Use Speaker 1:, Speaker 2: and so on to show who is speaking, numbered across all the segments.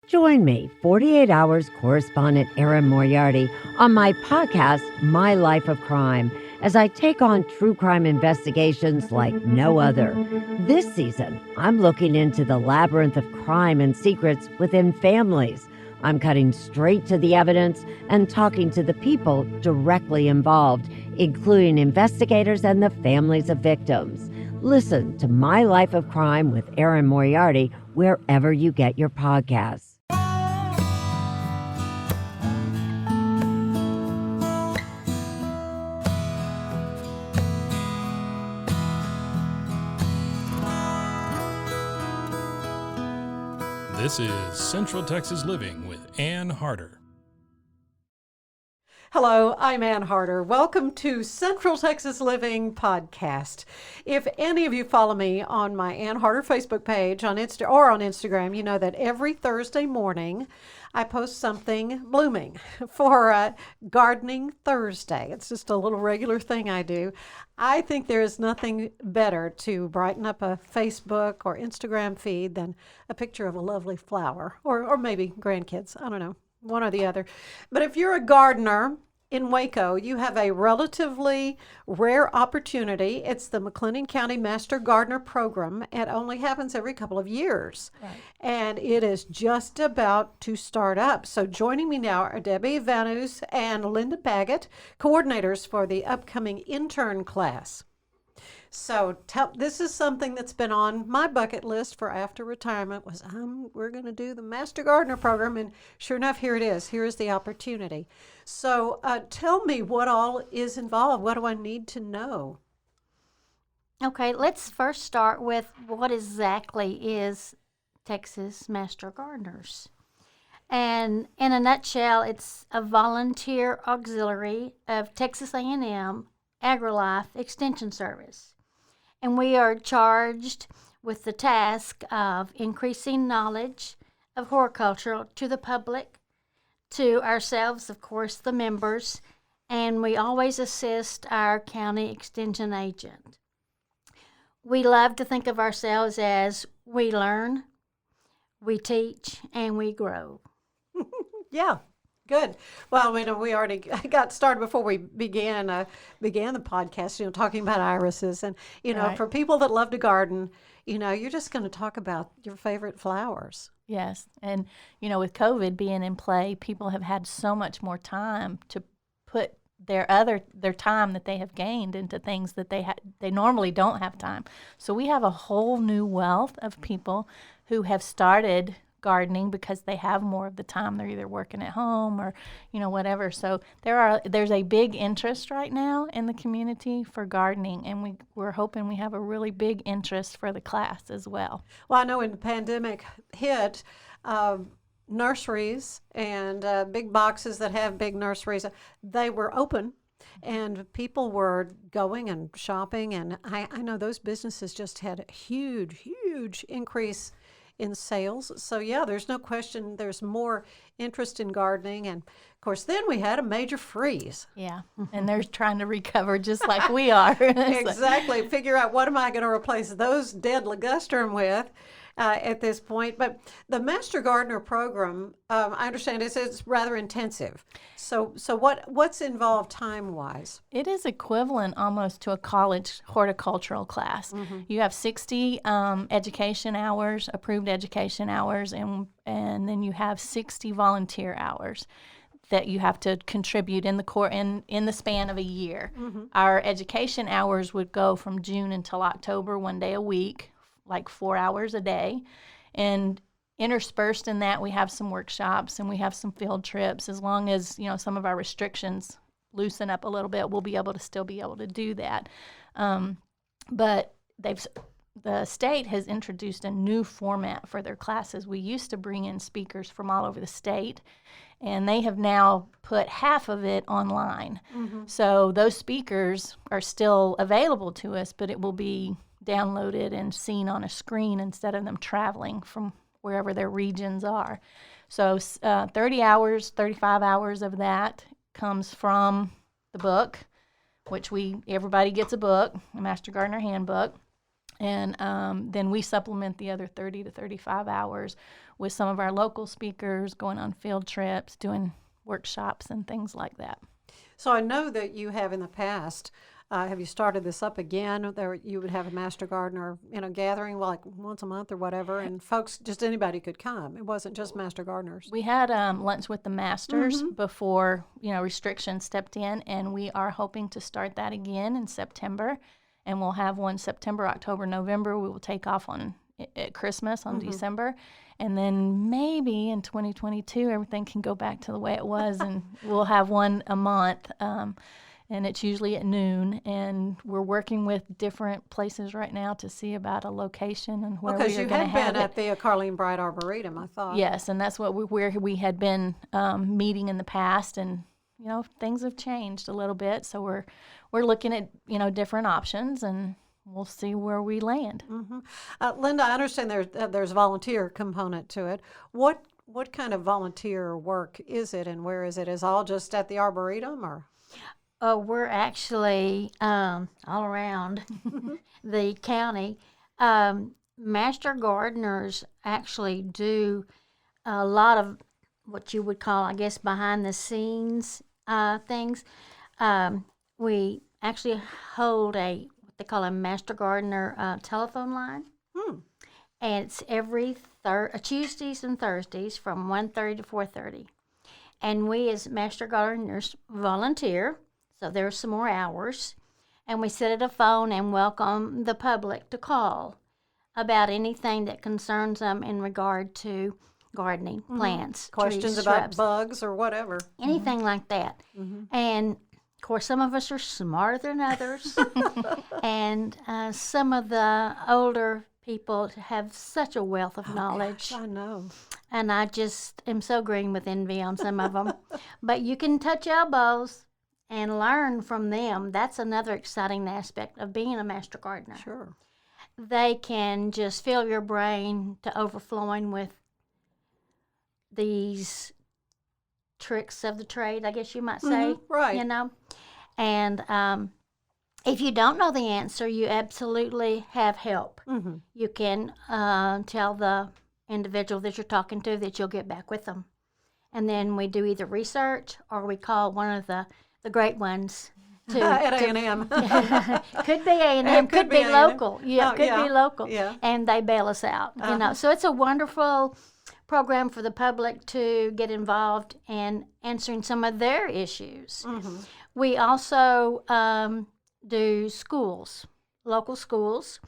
Speaker 1: Join me, 48 Hours correspondent Erin Moriarty, on my podcast, My Life of Crime, as I take on true crime investigations like no other. This season, I'm looking into the labyrinth of crime and secrets within families. I'm cutting straight to the evidence and talking to the people directly involved, including investigators and the families of victims. Listen to My Life of Crime with Erin Moriarty wherever you get your podcasts.
Speaker 2: This is Central Texas Living with Ann Harder.
Speaker 3: Hello, I'm Ann Harder. Welcome to Central Texas Living podcast. If any of you follow me on my Ann Harder Facebook page on Instagram, you know that every Thursday morning I post something blooming for Gardening Thursday. It's just a little regular thing I do. I think there is nothing better to brighten up a Facebook or Instagram feed than a picture of a lovely flower, or maybe grandkids. I don't know, one or the other. But if you're a gardener in Waco, you have a relatively rare opportunity. It's the McLennan County Master Gardener program. It only happens every couple of years. Right. And it is just about to start up. So joining me now are Debbie Vanous and Linda Baggett, coordinators for the upcoming intern class. So this is something that's been on my bucket list for after retirement was we're going to do the Master Gardener program, and sure enough, here it is. Here is the opportunity. So tell me what all is involved. What do I need to know?
Speaker 4: Okay, let's first start with what exactly is Texas Master Gardeners. And in a nutshell, it's a volunteer auxiliary of Texas A&M AgriLife Extension Service. And we are charged with the task of increasing knowledge of horticulture to the public, to ourselves, of course, the members, and we always assist our county extension agent. We love to think of ourselves as we learn, we teach, and we grow.
Speaker 3: Yeah. Good. Well, we already got started before we began the podcast, talking about irises. And,
Speaker 5: Right.
Speaker 3: For people that love to garden, you're just going to talk about your favorite flowers.
Speaker 5: Yes. And, with COVID being in play, people have had so much more time to put their time that they have gained into things that they normally don't have time. So we have a whole new wealth of people who have started gardening because they have more of the time. They're either working at home or whatever. So there's a big interest right now in the community for gardening, and we're hoping we have a really big interest for the class as well.
Speaker 3: Well, I know when the pandemic hit, nurseries and big boxes that have big nurseries, they were open and people were going and shopping, and I know those businesses just had a huge increase in sales. So yeah, there's no question there's more interest in gardening. And of course, then we had a major freeze.
Speaker 5: Yeah, and they're trying to recover just like we are.
Speaker 3: Exactly. Figure out what am I going to replace those dead ligustrum with at this point. But the Master Gardener program, I understand it's rather intensive. So what's involved time-wise?
Speaker 5: It is equivalent almost to a college horticultural class. Mm-hmm. You have 60 education hours, approved education hours, and then you have 60 volunteer hours that you have to contribute in the span of a year. Mm-hmm. Our education hours would go from June until October, 1 day a week, like 4 hours a day. And interspersed in that, we have some workshops and we have some field trips. As long as, some of our restrictions loosen up a little bit, we'll be able to do that. But the state has introduced a new format for their classes. We used to bring in speakers from all over the state, and they have now put half of it online. Mm-hmm. So those speakers are still available to us, but it will be downloaded and seen on a screen instead of them traveling from wherever their regions are. So 35 hours of that comes from the book, which everybody gets a book, a Master Gardener Handbook. And then we supplement the other 30 to 35 hours with some of our local speakers, going on field trips, doing workshops and things like that.
Speaker 3: So I know that you have in the past, have you started this up again? There, you would have a Master Gardener, gathering like once a month or whatever, and folks, just anybody could come. It wasn't just Master Gardeners.
Speaker 5: We had lunch with the masters before, restrictions stepped in, and we are hoping to start that again in September. And we'll have one September, October, November. We will take off at Christmas on December. And then maybe in 2022, everything can go back to the way it was, and we'll have one a month. And it's usually at noon. And we're working with different places right now to see about a location and where we are going to have it.
Speaker 3: Because you had been at the Carlene Bright Arboretum, I thought.
Speaker 5: Yes, and that's where we had been meeting in the past, and things have changed a little bit. So we're looking at different options, and we'll see where we land.
Speaker 3: Linda, I understand there's a volunteer component to it. What kind of volunteer work is it, and where is it? Is it all just at the Arboretum, or?
Speaker 4: Oh, we're actually all around the county. Master gardeners actually do a lot of what you would call, I guess, behind the scenes things. We actually hold what they call a Master Gardener telephone line. And it's every Tuesdays and Thursdays from 1:30 to 4:30. And we as Master Gardeners volunteer, so there's some more hours. And we sit at a phone and welcome the public to call about anything that concerns them in regard to gardening, plants,
Speaker 3: Questions
Speaker 4: trees,
Speaker 3: about
Speaker 4: shrubs,
Speaker 3: bugs or whatever.
Speaker 4: anything like that. And of course, some of us are smarter than others, and some of the older people have such a wealth of knowledge.
Speaker 3: Gosh, I know.
Speaker 4: And I just am so green with envy on some of them. But you can touch elbows and learn from them. That's another exciting aspect of being a Master Gardener.
Speaker 3: Sure.
Speaker 4: They can just fill your brain to overflowing with these tricks of the trade, I guess you might say.
Speaker 3: right.
Speaker 4: And if you don't know the answer, you absolutely have help. You can tell the individual that you're talking to that you'll get back with them. And then we do either research or we call one of the great ones
Speaker 3: At A&M.
Speaker 4: Could be A&M, could be
Speaker 3: A&M.
Speaker 4: local. Yeah,
Speaker 3: Oh,
Speaker 4: could
Speaker 3: yeah,
Speaker 4: be local.
Speaker 3: yeah.
Speaker 4: And they bail us out, So it's a wonderful program for the public to get involved in answering some of their issues. We also do schools, local schools.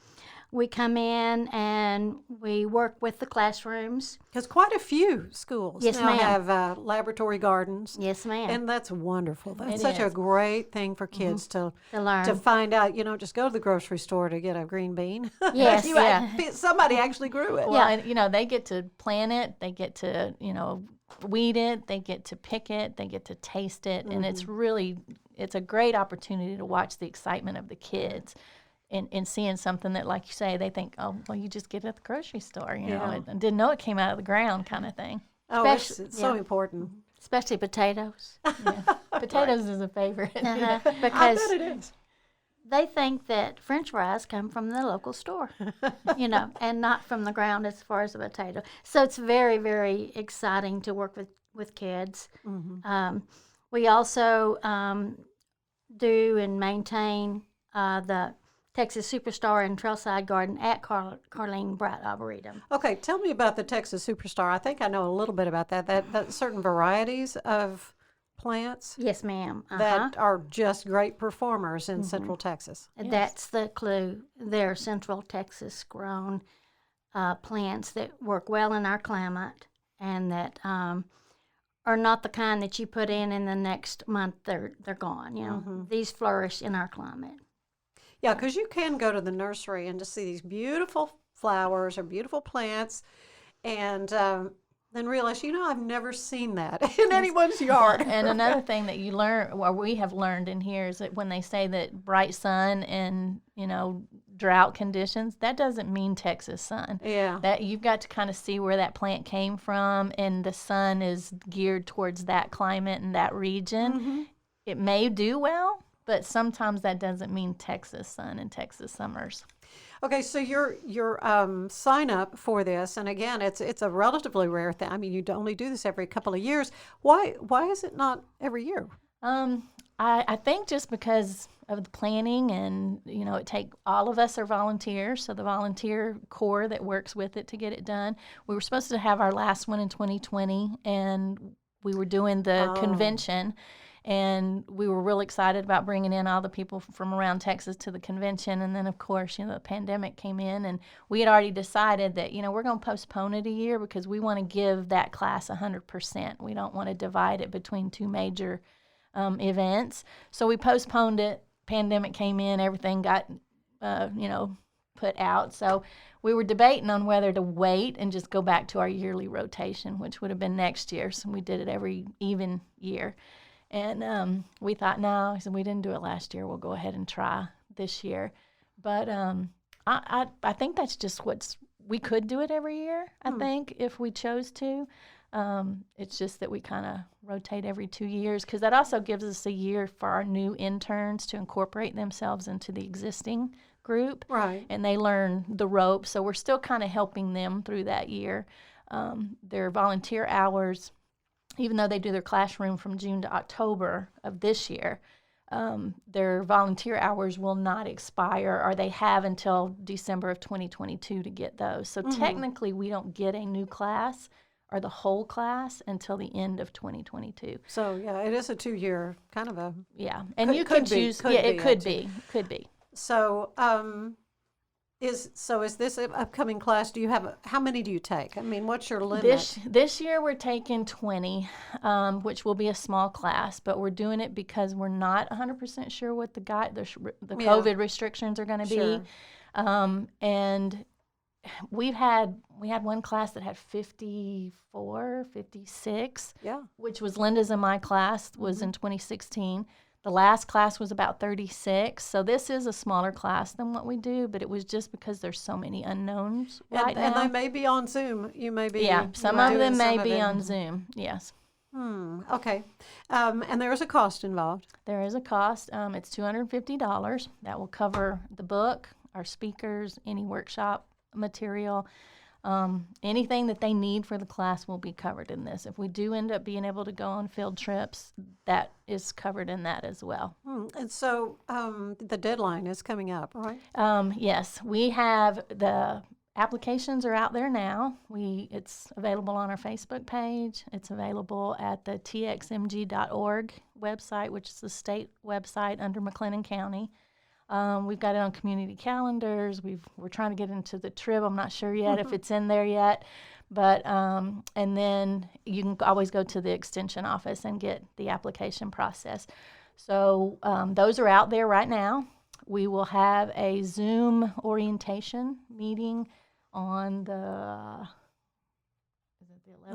Speaker 4: We come in and we work with the classrooms.
Speaker 3: Because quite a few schools
Speaker 4: Yes,
Speaker 3: now
Speaker 4: ma'am.
Speaker 3: have laboratory gardens.
Speaker 4: Yes, ma'am.
Speaker 3: And that's wonderful. That's
Speaker 5: It
Speaker 3: such a
Speaker 5: is.
Speaker 3: great thing for kids to
Speaker 4: learn.
Speaker 3: to find out. Just go to the grocery store to get a green bean.
Speaker 4: Yes,
Speaker 3: Somebody actually grew it.
Speaker 5: Well, and, they get to plant it, they get to, weed it, they get to pick it, they get to taste it, and it's a great opportunity to watch the excitement of the kids. And seeing something that, like you say, they think, oh, well, you just get it at the grocery store, and didn't know it came out of the ground kind of thing.
Speaker 3: Oh, it's so important.
Speaker 4: Especially potatoes.
Speaker 5: Potatoes is a favorite.
Speaker 3: I
Speaker 4: Because
Speaker 3: bet it is.
Speaker 4: they think that French fries come from the local store, and not from the ground as far as a potato. So it's very, very exciting to work with kids. We also do and maintain the Texas Superstar and Trailside Garden at Carlene Bright Arboretum.
Speaker 3: Okay, tell me about the Texas Superstar. I think I know a little bit about that. That certain varieties of plants
Speaker 4: Yes, ma'am.
Speaker 3: that are just great performers in Central Texas.
Speaker 4: That's the clue. They're Central Texas grown plants that work well in our climate and that are not the kind that you put in the next month they're gone. These flourish in our climate.
Speaker 3: Yeah, because you can go to the nursery and just see these beautiful flowers or beautiful plants and then realize, I've never seen that in anyone's yard.
Speaker 5: And another thing that you learn, or we have learned in here, is that when they say that bright sun and, drought conditions, that doesn't mean Texas sun.
Speaker 3: Yeah.
Speaker 5: That you've got to kind of see where that plant came from, and the sun is geared towards that climate and that region. It may do well, but sometimes that doesn't mean Texas sun and Texas summers.
Speaker 3: Okay, so your sign up for this, and again, it's a relatively rare thing. I mean, you only do this every couple of years. Why is it not every year?
Speaker 5: I think just because of the planning, and all of us are volunteers, so the volunteer core that works with it to get it done. We were supposed to have our last one in 2020, and we were doing the convention. And we were real excited about bringing in all the people from around Texas to the convention. And then, of course, the pandemic came in, and we had already decided that, we're going to postpone it a year because we want to give that class 100%. We don't want to divide it between two major events. So we postponed it. Pandemic came in, everything got, put out. So we were debating on whether to wait and just go back to our yearly rotation, which would have been next year. So we did it every even year. And we thought, no, so we didn't do it last year. We'll go ahead and try this year. But I think that's just we could do it every year, I think, if we chose to. It's just that we kind of rotate every 2 years, because that also gives us a year for our new interns to incorporate themselves into the existing group.
Speaker 3: Right.
Speaker 5: And they learn the ropes. So we're still kind of helping them through that year. Their volunteer hours, even though they do their classroom from June to October of this year, their volunteer hours will not expire, or they have until December of 2022 to get those. So technically, we don't get a new class or the whole class until the end of 2022.
Speaker 3: So, yeah, it is a 2-year kind of a...
Speaker 5: Yeah, and you can choose... Yeah, it could be. Could be.
Speaker 3: So, is this upcoming class, do you have, how many do you take? I mean, what's your limit?
Speaker 5: This year we're taking 20, which will be a small class, but we're doing it because we're not 100% sure what the COVID restrictions are going to be. And we had one class that had 54, 56, which was Linda's and my class, was in 2016. The last class was about 36, so this is a smaller class than what we do, but it was just because there's so many unknowns right now.
Speaker 3: And they may be on Zoom. You may be...
Speaker 5: Yeah, some of them may be on Zoom, yes.
Speaker 3: Okay. And there is a cost involved.
Speaker 5: There is a cost. It's $250. That will cover the book, our speakers, any workshop material. Anything that they need for the class will be covered in this. If we do end up being able to go on field trips, that is covered in that as well.
Speaker 3: And so the deadline is coming up, right?
Speaker 5: Yes, we have the applications are out there now. It's available on our Facebook page. It's available at the txmg.org website, which is the state website under McLennan County. We've got it on community calendars. We're trying to get into the Trib. I'm not sure yet if it's in there yet. But and then you can always go to the extension office and get the application process. So those are out there right now. We will have a Zoom orientation meeting on the...
Speaker 3: I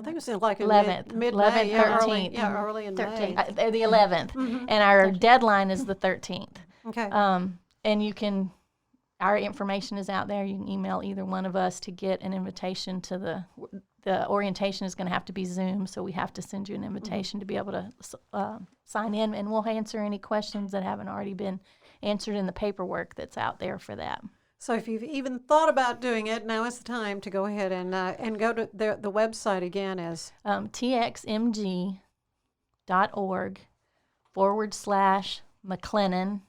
Speaker 3: think it's like
Speaker 5: 11th,
Speaker 3: mid-May,
Speaker 5: 13th.
Speaker 3: Early in
Speaker 5: 13th,
Speaker 3: May.
Speaker 5: The 11th. And our deadline is the 13th.
Speaker 3: Okay.
Speaker 5: And our information is out there. You can email either one of us to get an invitation to the orientation is going to have to be Zoom, so we have to send you an invitation to be able to sign in, and we'll answer any questions that haven't already been answered in the paperwork that's out there for that.
Speaker 3: So if you've even thought about doing it, now is the time to go ahead and go to the website again is txmg.org/McLennan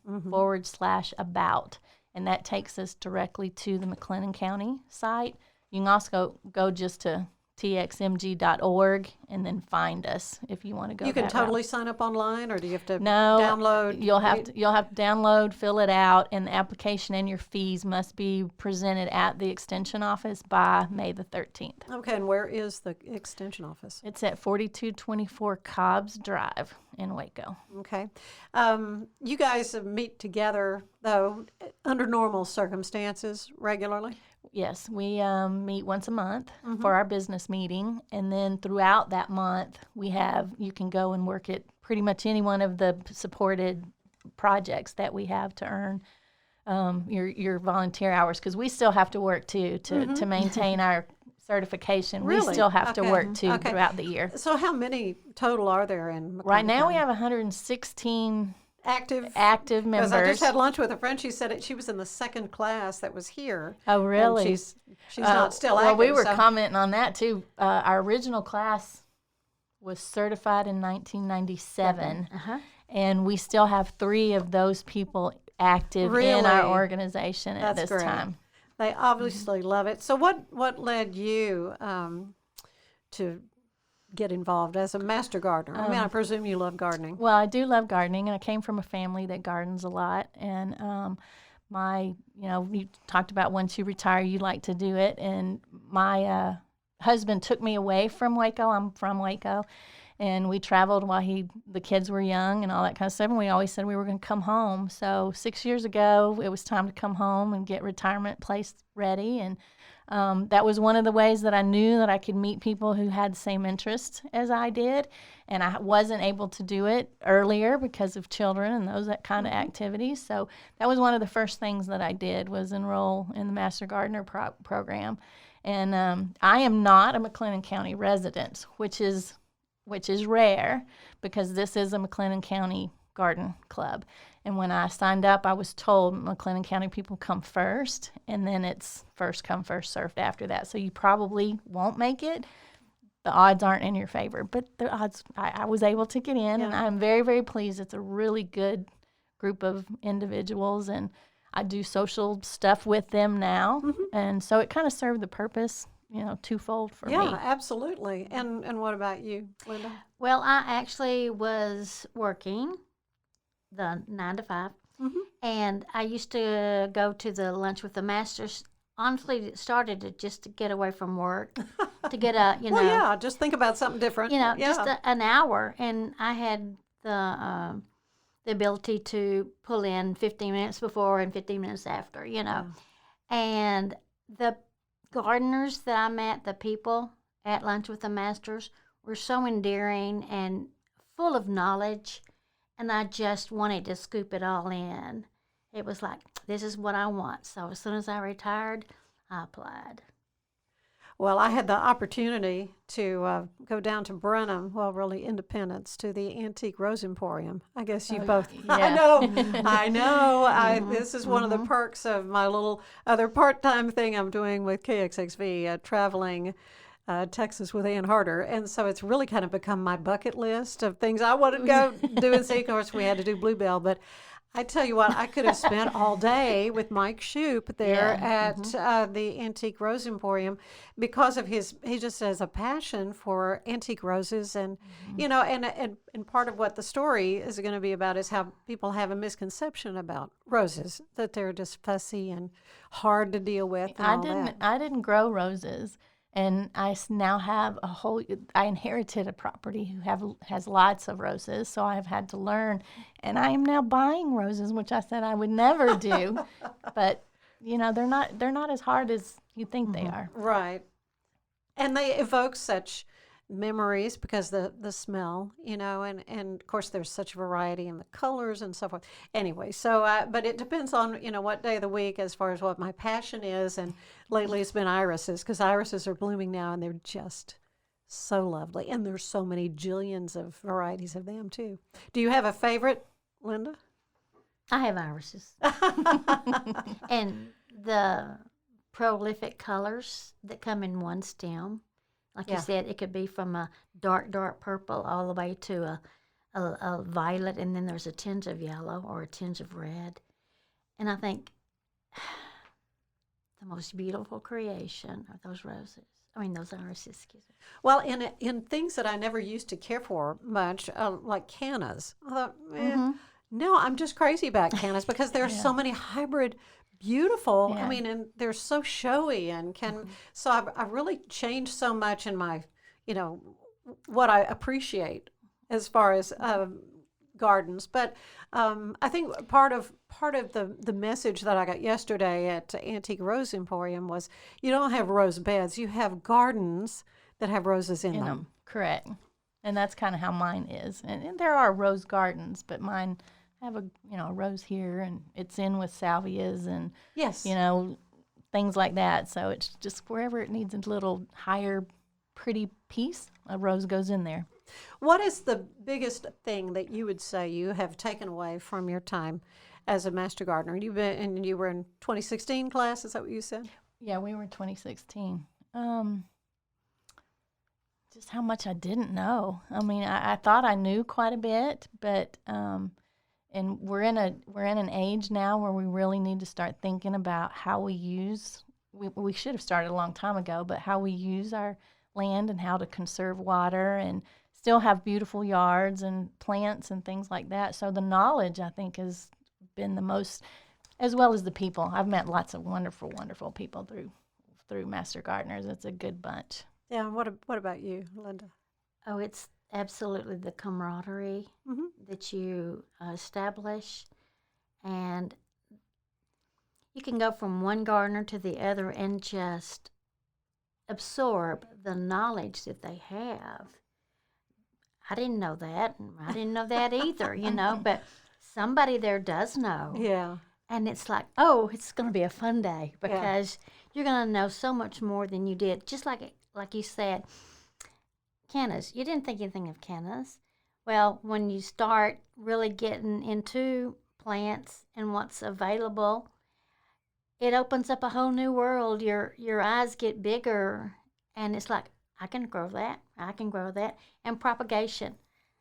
Speaker 3: /about, and that takes us directly to the McLennan County site. You can also go just to txmg.org and then find us if you want to go. You can totally sign up online, or do you have to
Speaker 5: download? You'll have to download, fill it out, and the application and your fees must be presented at the extension office by May the 13th.
Speaker 3: Okay, and where is the extension office?
Speaker 5: It's at 4224 Cobbs Drive in Waco.
Speaker 3: Okay. You guys meet together, though, under normal circumstances regularly?
Speaker 5: Yes, we meet once a month for our business meeting, and then throughout that month, you can go and work at pretty much any one of the supported projects that we have to earn your volunteer hours, because we still have to work too to maintain our certification.
Speaker 3: Really?
Speaker 5: We still have to work too throughout the year.
Speaker 3: So how many total are there in McLennan
Speaker 5: Right now
Speaker 3: County?
Speaker 5: we have 116
Speaker 3: active
Speaker 5: members.
Speaker 3: Because I just had lunch with a friend. She said she was in the second class that was here.
Speaker 5: Oh, really?
Speaker 3: And she's not still active.
Speaker 5: Well, we were commenting on that too. Our original class was certified in 1997, and we still have 3 of those people active in our organization at this time.
Speaker 3: They obviously love it. So what led you to get involved as a master gardener? I mean, I presume you love gardening.
Speaker 5: Well, I do love gardening, and I came from a family that gardens a lot. And you talked about once you retire, you like to do it. And my husband took me away from Waco. I'm from Waco. And we traveled while the kids were young and all that kind of stuff. And we always said we were going to come home. So 6 years ago, it was time to come home and get retirement place ready. And that was one of the ways that I knew that I could meet people who had the same interests as I did. And I wasn't able to do it earlier because of children and those kind of activities. So that was one of the first things that I did, was enroll in the Master Gardener program. And I am not a McLennan County resident, which is rare, because this is a McLennan County Garden Club. And when I signed up, I was told McLennan County people come first, and then it's first come, first served after that. So you probably won't make it. The odds aren't in your favor, but the odds, I was able to get in, and I'm very, very pleased. It's a really good group of individuals, and I do social stuff with them now. And so it kind of served the purpose, twofold for me.
Speaker 3: Yeah, absolutely. And what about you, Linda?
Speaker 4: Well, I actually was working the 9 to 5, and I used to go to the lunch with the masters. Honestly, it started to get away from work, to get
Speaker 3: just think about something different.
Speaker 4: Just an hour, and I had the ability to pull in 15 minutes before and 15 minutes after, and the gardeners that I met, the people at lunch with the masters, were so endearing and full of knowledge, and I just wanted to scoop it all in. It was like, this is what I want. So as soon as I retired, I applied.
Speaker 3: Well, I had the opportunity to go down to Brenham, really Independence, to the Antique Rose Emporium. I guess you both.
Speaker 5: Yeah.
Speaker 3: I know. This is one of the perks of my little other part-time thing I'm doing with KXXV, traveling Texas with Ann Harder. And so it's really kind of become my bucket list of things I wanted to go do and see. Of course, we had to do Bluebell, but I tell you what, I could have spent all day with Mike Shoup there at the Antique Rose Emporium, because of he just has a passion for antique roses. And, and part of what the story is going to be about is how people have a misconception about roses, that they're just fussy and hard to deal with. And
Speaker 5: I didn't grow roses. And I now have I inherited a property who has lots of roses, so I've had to learn. And I am now buying roses, which I said I would never do. But, they're not as hard as you think they are.
Speaker 3: Right. And they evoke such memories because the smell, and of course there's such variety in the colors and so forth. Anyway, so but it depends on what day of the week as far as what my passion is. And lately it's been irises, because irises are blooming now, and they're just so lovely, and there's so many jillions of varieties of them too. Do you have a favorite, Linda?
Speaker 4: I have irises. And the prolific colors that come in one stem. Like you said, it could be from a dark, dark purple all the way to a violet, and then there's a tinge of yellow or a tinge of red. And I think the most beautiful creation are those those irises, excuse me.
Speaker 3: Well, in things that I never used to care for much, like cannas, I thought, no, I'm just crazy about cannas, because there are so many hybrid beautiful.
Speaker 5: Yeah.
Speaker 3: And they're so showy and so I've really changed so much in my, what I appreciate as far as gardens. But I think part of the message that I got yesterday at Antique Rose Emporium was, you don't have rose beds, you have gardens that have roses in them.
Speaker 5: Correct. And that's kind of how mine is. And there are rose gardens, but mine have a rose here, and it's in with salvias and things like that. So it's just wherever it needs a little higher pretty piece, a rose goes in there.
Speaker 3: What is the biggest thing that you would say you have taken away from your time as a Master Gardener? You were in 2016 class, is that what you said?
Speaker 5: Yeah, we were 2016. Just how much I didn't know. I mean, I thought I knew quite a bit, but and we're in an age now where we really need to start thinking about how we use. We should have started a long time ago, but how we use our land and how to conserve water and still have beautiful yards and plants and things like that. So the knowledge, I think, has been the most, as well as the people. I've met lots of wonderful, wonderful people through Master Gardeners. It's a good bunch.
Speaker 3: Yeah, what about you, Linda?
Speaker 4: Oh, it's absolutely the camaraderie that you establish, and you can go from one gardener to the other and just absorb the knowledge that they have. I didn't know that, and I didn't know that either, but somebody there does know.
Speaker 3: Yeah.
Speaker 4: And it's like, oh, it's going to be a fun day because you're going to know so much more than you did. Just like you said, cannas. You didn't think anything of cannas. Well, when you start really getting into plants and what's available, it opens up a whole new world. Your eyes get bigger, and it's like, I can grow that. I can grow that. And propagation.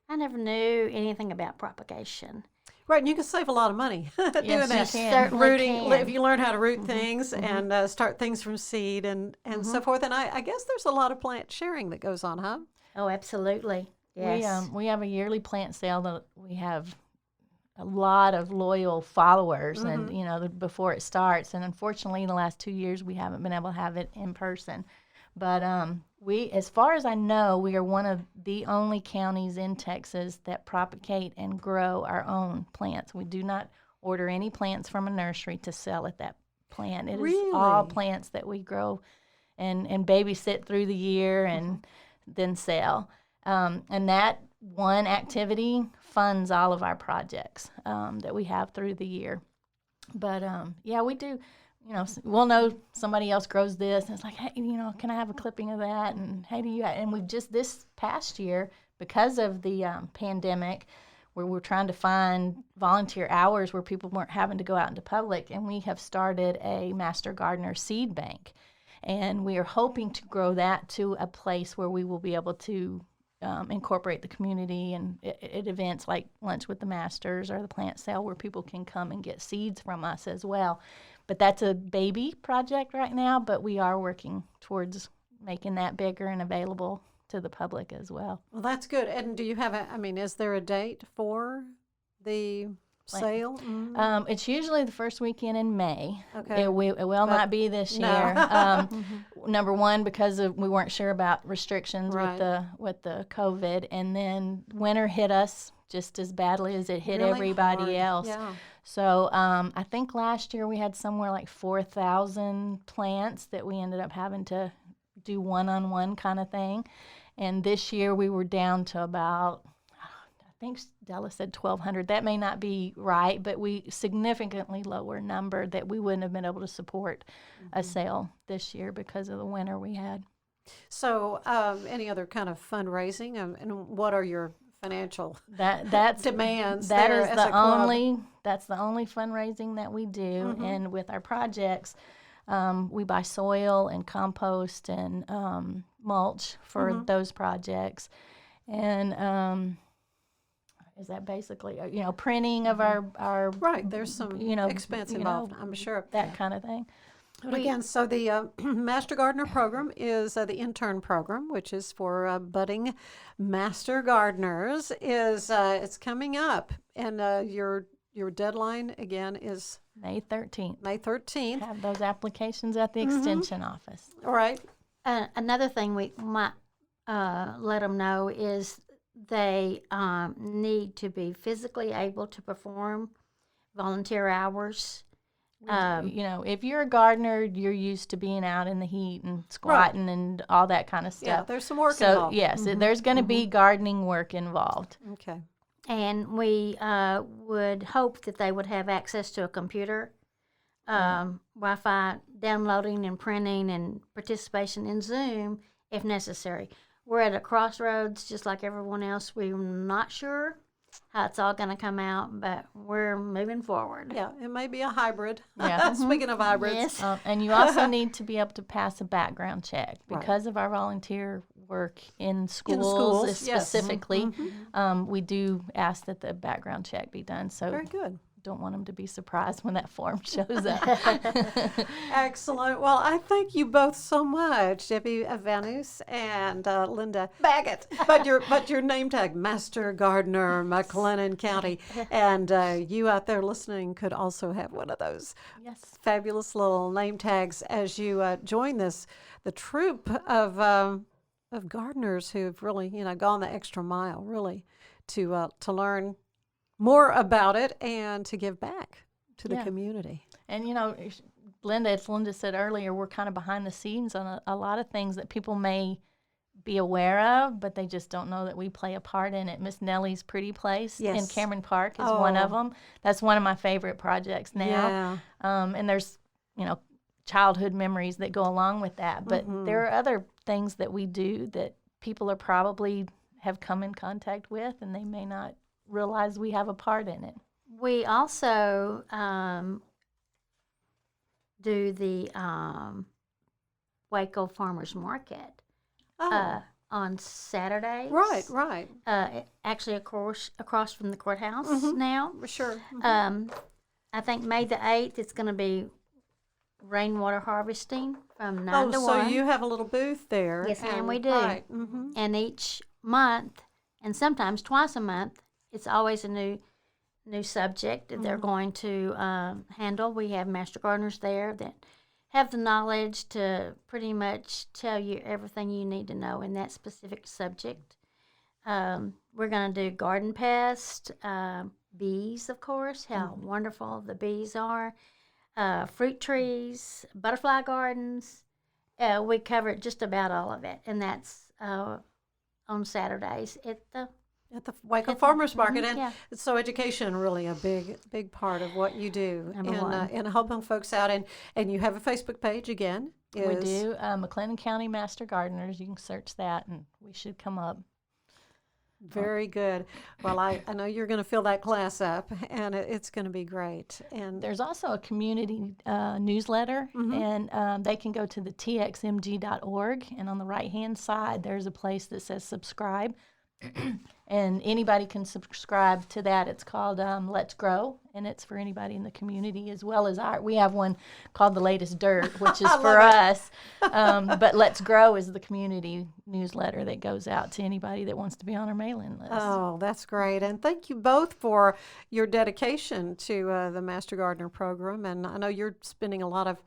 Speaker 4: I never knew anything about propagation.
Speaker 3: Right, and you can save a lot of money doing
Speaker 5: Yes,
Speaker 3: that.
Speaker 5: you can.
Speaker 4: Certainly
Speaker 3: Rooting,
Speaker 4: can.
Speaker 3: if you learn how to root things and start things from seed and so forth. And I guess there's a lot of plant sharing that goes on, huh?
Speaker 4: Oh, absolutely. Yes.
Speaker 5: We have a yearly plant sale that we have a lot of loyal followers and before it starts, and unfortunately in the last 2 years we haven't been able to have it in person, but we, as far as I know, we are one of the only counties in Texas that propagate and grow our own plants. We do not order any plants from a nursery to sell at that plant. It is all plants that we grow and babysit through the year and then sell. And that one activity funds all of our projects that we have through the year. But we do, we'll know somebody else grows this, and it's like, hey, can I have a clipping of that? And hey, and we've just this past year, because of the pandemic, where we're trying to find volunteer hours where people weren't having to go out into public, and we have started a Master Gardener seed bank. And we are hoping to grow that to a place where we will be able to incorporate the community and at events like Lunch with the Masters or the plant sale where people can come and get seeds from us as well. But that's a baby project right now, but we are working towards making that bigger and available to the public as well.
Speaker 3: Well, that's good. And do you have is there a date for the sale?
Speaker 5: It's usually the first weekend in May.
Speaker 3: Okay.
Speaker 5: It will not be this year. Number one, because we weren't sure about restrictions with the COVID, and then winter hit us just as badly as it hit
Speaker 3: Really
Speaker 5: everybody
Speaker 3: hard.
Speaker 5: else.
Speaker 3: Yeah.
Speaker 5: So I think last year we had somewhere like 4,000 plants that we ended up having to do one-on-one kind of thing, and this year we were down to about, I think Della said 1,200. That may not be right, but we significantly lower number that we wouldn't have been able to support a sale this year because of the winter we had.
Speaker 3: So any other kind of fundraising, and what are your financial
Speaker 5: that's
Speaker 3: demands?
Speaker 5: That
Speaker 3: there
Speaker 5: is
Speaker 3: as a club?
Speaker 5: That's the only fundraising that we do. And with our projects, we buy soil and compost and mulch for those projects, and is that basically printing of our
Speaker 3: right? There's some expense involved, I'm sure.
Speaker 5: That kind of thing.
Speaker 3: But again, so the Master Gardener program is the intern program, which is for budding Master Gardeners. It's coming up, and your deadline again is
Speaker 5: May 13th.
Speaker 3: May 13th.
Speaker 5: Have those applications at the extension office.
Speaker 3: All right.
Speaker 4: Another thing we might let them know is they need to be physically able to perform volunteer hours.
Speaker 5: If you're a gardener, you're used to being out in the heat and squatting and all that kind of stuff.
Speaker 3: Yeah, there's some work
Speaker 5: so,
Speaker 3: involved.
Speaker 5: Yes, there's going to be gardening work involved.
Speaker 3: Okay.
Speaker 4: And we would hope that they would have access to a computer, Wi-Fi downloading and printing and participation in Zoom if necessary. We're at a crossroads just like everyone else. We're not sure how it's all going to come out, but we're moving forward.
Speaker 3: Yeah, it may be a hybrid.
Speaker 5: Yeah.
Speaker 3: Speaking of hybrids.
Speaker 4: Yes.
Speaker 5: And you also need to be able to pass a background check
Speaker 3: Right.
Speaker 5: because of our volunteer work in schools,
Speaker 3: schools, yes.
Speaker 5: specifically. We do ask that the background check be done. So
Speaker 3: Very good.
Speaker 5: don't want them to be surprised when that form shows up.
Speaker 3: Excellent. Well, I thank you both so much, Debbie Vanous and Linda Baggett. But your name tag, Master Gardener, McLennan County, and you out there listening could also have one of those
Speaker 5: Yes.
Speaker 3: fabulous little name tags as you join the troop of gardeners who've really gone the extra mile, really, to learn more about it and to give back to the
Speaker 5: Yeah.
Speaker 3: community.
Speaker 5: And Linda, as Linda said earlier, we're kind of behind the scenes on a lot of things that people may be aware of, but they just don't know that we play a part in it. Miss Nellie's Pretty Place in
Speaker 3: Yes.
Speaker 5: Cameron Park is one of
Speaker 3: Oh.
Speaker 5: them. That's one of my favorite projects now.
Speaker 3: Yeah.
Speaker 5: And there's, childhood memories that go along with that. But there are other things that we do that people are probably have come in contact with, and they may not realize we have a part in it.
Speaker 4: We also do the Waco Farmers Market on Saturdays.
Speaker 3: Right.
Speaker 4: Actually, across from the courthouse now.
Speaker 3: Sure.
Speaker 4: I think May the 8th, it's going to be rainwater harvesting from 9 to 1.
Speaker 3: So you have a little booth there.
Speaker 4: Yes, ma'am, we do.
Speaker 3: Right.
Speaker 4: And each month, and sometimes twice a month, it's always a new subject that they're going to handle. We have master gardeners there that have the knowledge to pretty much tell you everything you need to know in that specific subject. We're going to do garden pest, bees, of course, how wonderful the bees are, fruit trees, butterfly gardens. We cover just about all of it, and that's on Saturdays at the
Speaker 3: Waco Farmers Market, and
Speaker 4: yeah.
Speaker 3: so education really a big part of what you do
Speaker 4: Number one.
Speaker 3: in helping folks out. And you have a Facebook page again.
Speaker 5: We do. McLennan County Master Gardeners. You can search that, and we should come up.
Speaker 3: Very good. Well, I know you're going to fill that class up, and it's going to be great. And
Speaker 5: There's also a community newsletter, and they can go to the txmg.org, and on the right-hand side, there's a place that says subscribe, and anybody can subscribe to that. It's called Let's Grow, and it's for anybody in the community, as well as we have one called The Latest Dirt, which is for us, but Let's Grow is the community newsletter that goes out to anybody that wants to be on our mailing list.
Speaker 3: Oh, that's great. And thank you both for your dedication to the Master Gardener program. And I know you're spending a lot of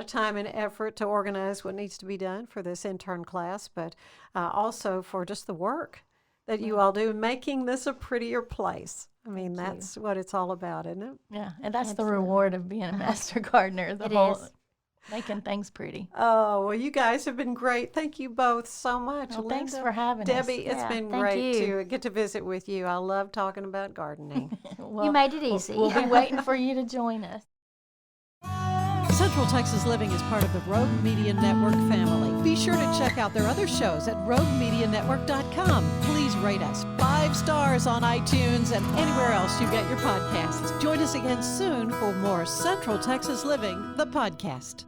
Speaker 3: time and effort to organize what needs to be done for this intern class, but also for just the work that you all do, making this a prettier place. I mean, that's what it's all about, isn't it?
Speaker 5: Yeah, and that's the reward of being a master gardener,
Speaker 4: It is.
Speaker 5: making things pretty.
Speaker 3: Oh, well, you guys have been great. Thank you both so much.
Speaker 5: Well, thanks
Speaker 3: Linda,
Speaker 5: for having us.
Speaker 3: Debbie, it's
Speaker 4: Yeah,
Speaker 3: been
Speaker 4: thank
Speaker 3: great
Speaker 4: you.
Speaker 3: to get to visit with you. I love talking about gardening.
Speaker 5: Well,
Speaker 4: You made it easy.
Speaker 5: We'll be waiting for you to join us.
Speaker 3: Central Texas Living is part of the Rogue Media Network family. Be sure to check out their other shows at roguemedianetwork.com. Please rate us 5 stars on iTunes and anywhere else you get your podcasts. Join us again soon for more Central Texas Living, the podcast.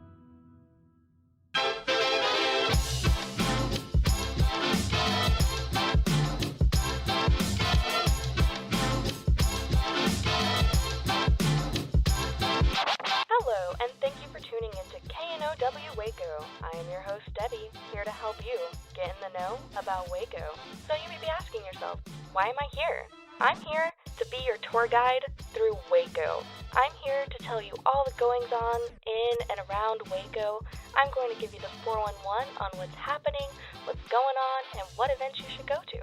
Speaker 6: Hello, and thank you for tuning into KNOW Waco. I am your host, Debbie, here to help you get in the know about Waco. So you may be asking yourself, why am I here? I'm here to be your tour guide through Waco. I'm here to tell you all the goings-on in and around Waco. I'm going to give you the 411 on what's happening, what's going on, and what events you should go to.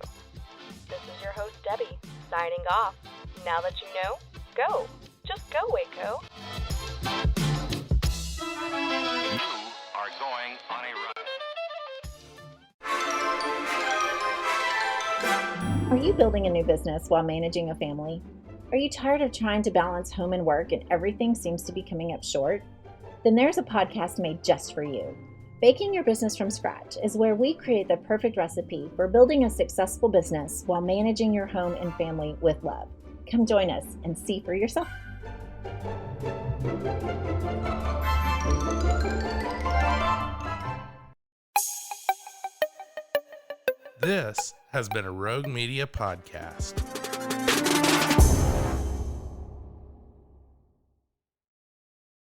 Speaker 6: This is your host, Debbie, signing off. Now that you know, go. Just go, Waco.
Speaker 7: You are going on a run.
Speaker 8: Are you building a new business while managing a family? Are you tired of trying to balance home and work and everything seems to be coming up short? Then there's a podcast made just for you. Baking your business from scratch is where we create the perfect recipe for building a successful business while managing your home and family with love. Come join us and see for yourself.
Speaker 9: This has been a Rogue Media podcast.